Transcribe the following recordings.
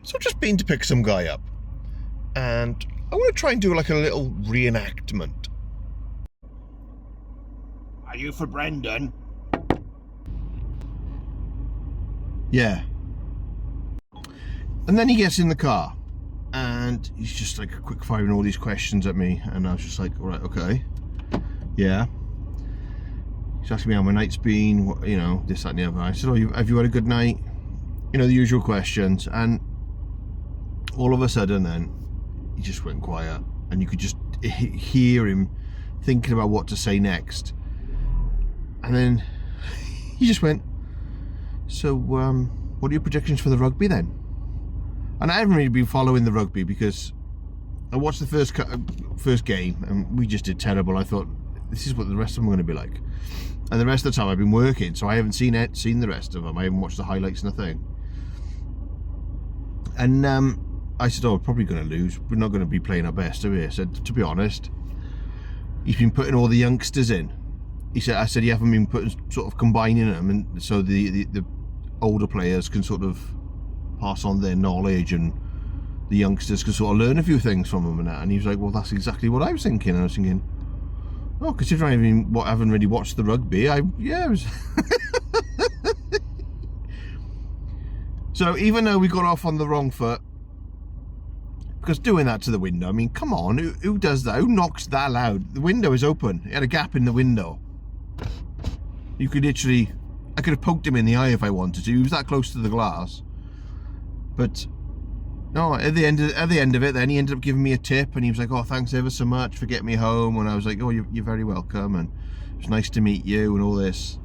So I've just been to pick some guy up, and I want to try and do like a little reenactment. Are you for Brendan? Yeah. And then he gets in the car, and he's just like quick firing all these questions at me, and I was just like, all right, okay, yeah. He's asking me how my night's been, what, you know, this, that, and the other. I said, oh, have you had a good night? You know, the usual questions. And all of a sudden then, he just went quiet, and you could just hear him thinking about what to say next. And then he just went, so what are your predictions for the rugby then? And I haven't really been following the rugby because I watched the first game and we just did terrible. I thought, this is what the rest of them are going to be like. And the rest of the time I've been working, so I haven't seen the rest of them. I haven't watched the highlights, nothing. And I said, oh, we're probably going to lose. We're not going to be playing our best, are we? I said, to be honest, he's been putting all the youngsters in. I said, you haven't been sort of combining them, and so the older players can sort of pass on their knowledge, and the youngsters can sort of learn a few things from them and that. And he was like, well, that's exactly what I was thinking. And I was thinking, oh, considering I haven't really watched the rugby, it was... So even though we got off on the wrong foot, because doing that to the window, I mean, come on, who does that? Who knocks that loud? The window is open. It had a gap in the window. You could literally, I could have poked him in the eye if I wanted to. He was that close to the glass. But no, at the end of it, then he ended up giving me a tip, and he was like, oh, thanks ever so much for getting me home. And I was like, oh, you're very welcome, and it was nice to meet you and all this.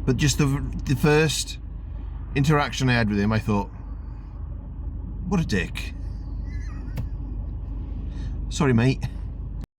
But just the first interaction I had with him, I thought, what a dick. Sorry, mate.